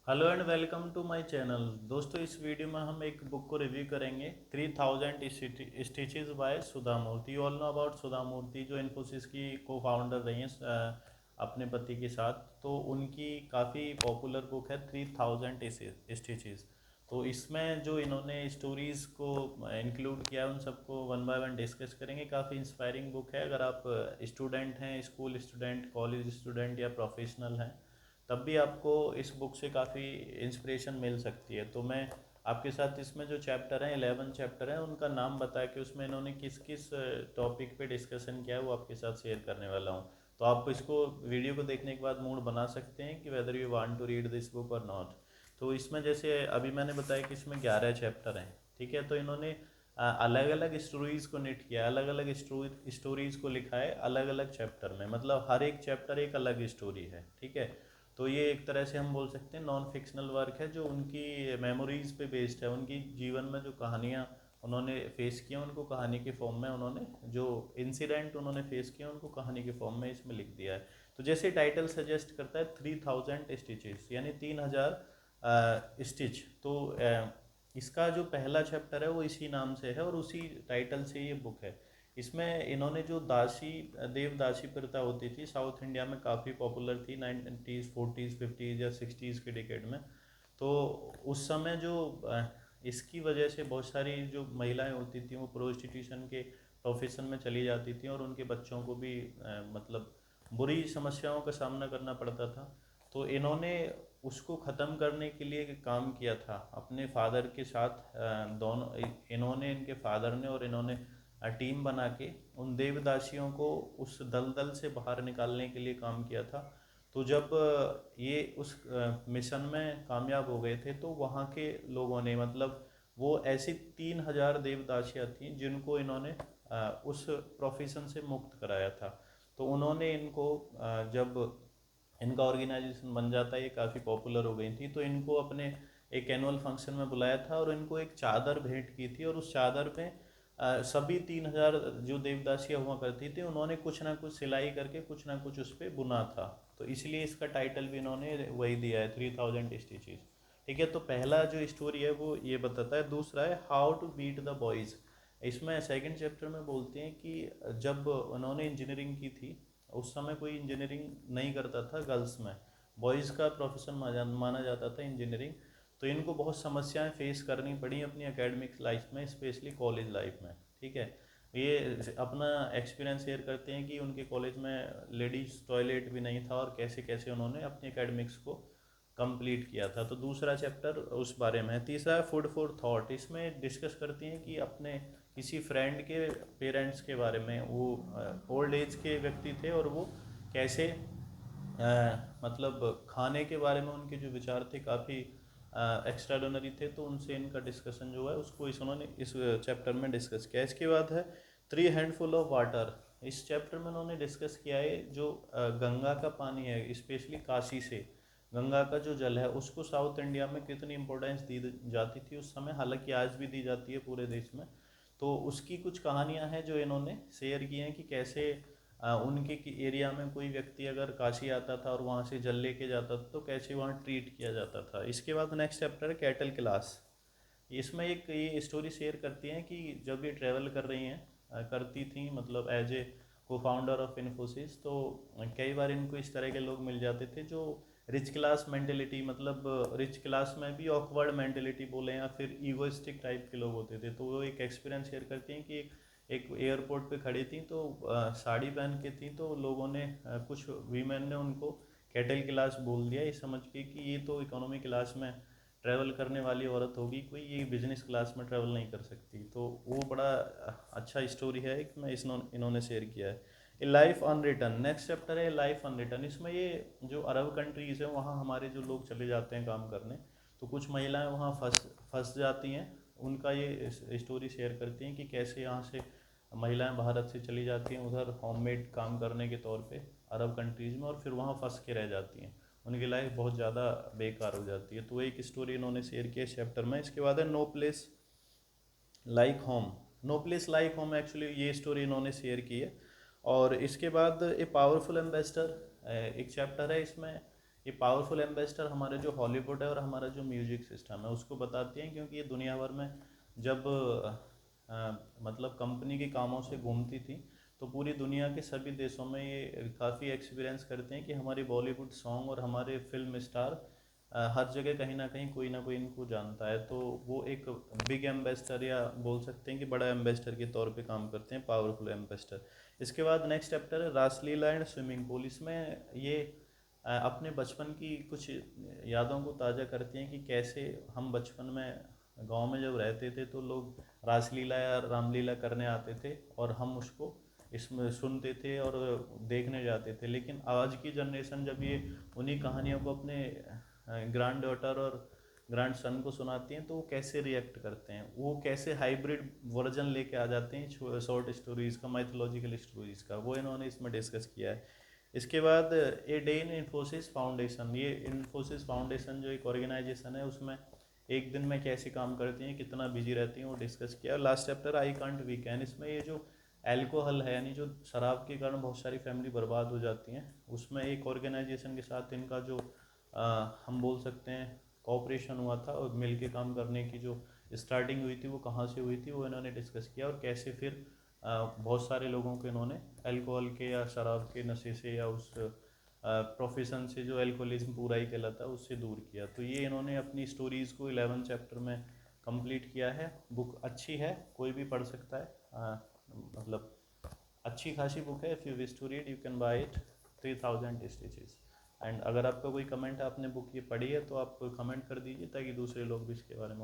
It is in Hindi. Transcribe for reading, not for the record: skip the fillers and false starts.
Hello and welcome to my channel. दोस्तों, इस वीडियो में हम एक बुक को रिव्यू करेंगे 3000 stitches by Sudha Murty. You all know about Sudha Murty, जो इन्फोसिस की को फाउंडर रही हैं अपने पति के साथ। तो उनकी काफ़ी पॉपुलर बुक है 3000 स्टिचेस। तो इसमें जो इन्होंने स्टोरीज़ को इंक्लूड किया है उन सबको वन बाय वन डिस्कस करेंगे। काफ़ी इंस्पायरिंग बुक है। अगर आप स्टूडेंट हैं, स्कूल स्टूडेंट, कॉलेज स्टूडेंट या प्रोफेशनल हैं, तब भी आपको इस बुक से काफ़ी इंस्पिरेशन मिल सकती है। तो मैं आपके साथ इसमें जो चैप्टर हैं 11 चैप्टर हैं, उनका नाम बता के उसमें इन्होंने किस किस टॉपिक पे डिस्कशन किया है वो आपके साथ शेयर करने वाला हूँ। तो आप इसको वीडियो को देखने के बाद मूड बना सकते हैं कि whether you want to read this book और नॉट। तो इसमें जैसे अभी मैंने बताया कि इसमें 11 चैप्टर हैं, ठीक है। तो इन्होंने अलग अलग स्टोरीज़ को निट किया, अलग अलग स्टोरीज़ को लिखा है अलग अलग चैप्टर में। मतलब हर एक चैप्टर एक अलग स्टोरी है, ठीक है। तो ये एक तरह से हम बोल सकते हैं नॉन फिक्शनल वर्क है, जो उनकी मेमोरीज पे बेस्ड है। उनकी जीवन में जो कहानियाँ उन्होंने फेस किया उनको कहानी के फॉर्म में, उन्होंने जो इंसिडेंट उन्होंने फेस किया उनको कहानी के फॉर्म में इसमें लिख दिया है। तो जैसे टाइटल सजेस्ट करता है 3000 स्टिचेस, यानी 3000 स्टिच। तो इसका जो पहला चैप्टर है वो इसी नाम से है और उसी टाइटल से ये बुक है। इसमें इन्होंने जो दासी देवदासी प्रथा होती थी, साउथ इंडिया में काफ़ी पॉपुलर थी 1990s 40s 50s या 60s के डिकेड में। तो उस समय जो इसकी वजह से बहुत सारी जो महिलाएं होती थी वो प्रोस्टिट्यूशन के प्रोफेशन में चली जाती थी और उनके बच्चों को भी मतलब बुरी समस्याओं का सामना करना पड़ता था। तो इन्होंने उसको ख़त्म करने के लिए काम किया था अपने फादर के साथ। दोनों इन्होंने, इनके फादर ने और इन्होंने टीम बना के उन देवदासियों को उस दलदल से बाहर निकालने के लिए काम किया था। तो जब ये उस मिशन में कामयाब हो गए थे तो वहाँ के लोगों ने, मतलब वो ऐसी 3000 देवदासियाँ थीं जिनको इन्होंने उस प्रोफेशन से मुक्त कराया था। तो उन्होंने इनको जब इनका ऑर्गेनाइजेशन बन जाता है, ये काफ़ी पॉपुलर हो गई थी, तो इनको अपने एक एनुअल फंक्शन में बुलाया था और इनको एक चादर भेंट की थी। और उस चादर पे सभी 3000 जो देवदासियाँ हुआ करती थी उन्होंने कुछ ना कुछ सिलाई करके कुछ ना कुछ उस पर बुना था। तो इसलिए इसका टाइटल भी इन्होंने वही दिया है 3000 स्टिचेस, ठीक है। तो पहला जो स्टोरी है वो ये बताता है। दूसरा है how to beat the boys. इसमें सेकंड चैप्टर में बोलते हैं कि जब उन्होंने इंजीनियरिंग की थी, उस समय कोई इंजीनियरिंग नहीं करता था गर्ल्स में, बॉयज़ का प्रोफेशन माना जाता था इंजीनियरिंग। तो इनको बहुत समस्याएं फेस करनी पड़ी अपनी एकेडमिक लाइफ में, स्पेशली कॉलेज लाइफ में, ठीक है। ये अपना एक्सपीरियंस शेयर करते हैं कि उनके कॉलेज में लेडीज़ टॉयलेट भी नहीं था और कैसे कैसे उन्होंने अपनी एकेडमिक्स को कंप्लीट किया था। तो दूसरा चैप्टर उस बारे में है। तीसरा है फूड फॉर थॉट। इसमें डिस्कस करती हैं कि अपने किसी फ्रेंड के पेरेंट्स के बारे में। वो ओल्ड एज के व्यक्ति थे और वो कैसे मतलब खाने के बारे में उनके जो विचार थे काफ़ी एक्स्ट्राऑर्डिनरी थे। तो उनसे इनका डिस्कशन जो है उसको उन्होंने इस चैप्टर में डिस्कस किया। इसके बाद है 3 हैंडफुल ऑफ वाटर। इस चैप्टर में उन्होंने डिस्कस किया है जो गंगा का पानी है, स्पेशली काशी से गंगा का जो जल है उसको साउथ इंडिया में कितनी इम्पोर्टेंस दी जाती थी उस समय, हालांकि आज भी दी जाती है पूरे देश में। तो उसकी कुछ कहानियां हैं जो इन्होंने शेयर की हैं कि कैसे उनके एरिया में कोई व्यक्ति अगर काशी आता था और वहाँ से जल लेके जाता था तो कैसे वहाँ ट्रीट किया जाता था। इसके बाद नेक्स्ट चैप्टर है कैटल क्लास। इसमें एक ये स्टोरी शेयर करती हैं कि जब ये ट्रैवल कर रही हैं, करती थी मतलब एज ए को फाउंडर ऑफ इन्फोसिस, तो कई बार इनको इस तरह के लोग मिल जाते थे जो रिच क्लास मेंटेलिटी, मतलब रिच क्लास में भी ऑकवर्ड मेंटेलिटी बोले या फिर ईगोइस्टिक टाइप के लोग होते थे। तो वो एक एक्सपीरियंस शेयर करती हैं कि एक एयरपोर्ट पे खड़ी थी तो साड़ी पहन के थी, तो लोगों ने कुछ वीमेन ने उनको कैटल क्लास बोल दिया, ये समझ के कि ये तो इकोनॉमी क्लास में ट्रैवल करने वाली औरत होगी कोई, ये बिजनेस क्लास में ट्रैवल नहीं कर सकती। तो वो बड़ा अच्छा स्टोरी है कि मैं इन्होंने शेयर किया है। ए लाइफ अनरिटन। नेक्स्ट चैप्टर है लाइफ अनरिटन। इसमें ये जो अरब कंट्रीज़ है वहाँ हमारे जो लोग चले जाते हैं काम करने, तो कुछ महिलाएं वहाँ फंस जाती हैं। उनका ये स्टोरी शेयर करती हैं कि कैसे यहाँ से महिलाएं भारत से चली जाती हैं उधर होममेड काम करने के तौर पे अरब कंट्रीज़ में, और फिर वहाँ फंस के रह जाती हैं, उनकी लाइफ बहुत ज़्यादा बेकार हो जाती है। तो एक स्टोरी इन्होंने शेयर किया इस चैप्टर में। इसके बाद है no place like home. No place like home, actually ये स्टोरी इन्होंने शेयर की है। और इसके बाद ए पावरफुल एम्बेसडर एक चैप्टर है। इसमें ये पावरफुल एम्बेसडर हमारे जो हॉलीवुड है और हमारा जो म्यूजिक सिस्टम है उसको बताती हैं, क्योंकि ये दुनिया भर में जब मतलब कंपनी के कामों से घूमती थी तो पूरी दुनिया के सभी देशों में ये काफ़ी एक्सपीरियंस करते हैं कि हमारी बॉलीवुड सॉन्ग और हमारे फिल्म स्टार हर जगह कहीं ना कोई इनको जानता है। तो वो एक बिग एम्बेसडर या बोल सकते हैं कि बड़ा एम्बेसडर के तौर पे काम करते हैं, पावरफुल एम्बेसडर। इसके बाद नेक्स्ट चैप्टर है रासलीला एंड स्विमिंग पूल। इसमें ये अपने बचपन की कुछ यादों को ताज़ा करती हैं कि कैसे हम बचपन में गांव में जब रहते थे तो लोग रासलीला या रामलीला करने आते थे और हम उसको इसमें सुनते थे और देखने जाते थे। लेकिन आज की जनरेशन जब ये उन्हीं कहानियों को अपने ग्रैंड डॉटर और ग्रैंड सन को सुनाती हैं तो वो कैसे रिएक्ट करते हैं, वो कैसे हाइब्रिड वर्जन लेके आ जाते हैं शॉर्ट स्टोरीज़ का, माइथोलॉजिकल स्टोरीज़ का, वो इन्होंने इसमें डिस्कस किया है। इसके बाद a day in Infosys foundation. ये इन्फोसिस फाउंडेशन जो एक ऑर्गेनाइजेशन है उसमें एक दिन में कैसे काम करती हैं, कितना बिजी रहती हैं, वो डिस्कस किया। और last chapter I can't we can. इसमें ये जो अल्कोहल है यानी जो शराब के कारण बहुत सारी फैमिली बर्बाद हो जाती हैं, उसमें एक ऑर्गेनाइजेशन के साथ इनका जो हम बोल सकते हैं कोऑपरेशन हुआ था और मिल के काम करने की जो स्टार्टिंग हुई थी वो कहाँ से हुई थी, वो इन्होंने डिस्कस किया। और कैसे फिर बहुत सारे लोगों को इन्होंने अल्कोहल के या शराब के नशे से या उस प्रोफेशन से जो अल्कोहलिज्म पूरा ही कहलाता है उससे दूर किया। तो ये इन्होंने अपनी स्टोरीज़ को 11 चैप्टर में कंप्लीट किया है। बुक अच्छी है, कोई भी पढ़ सकता है, मतलब अच्छी खासी बुक है। If you wish to read you can buy it. 3000 stitches. And अगर आपका कोई कमेंट है, आपने बुक ये पढ़ी है तो आप कमेंट कर दीजिए ताकि दूसरे लोग भी इसके बारे में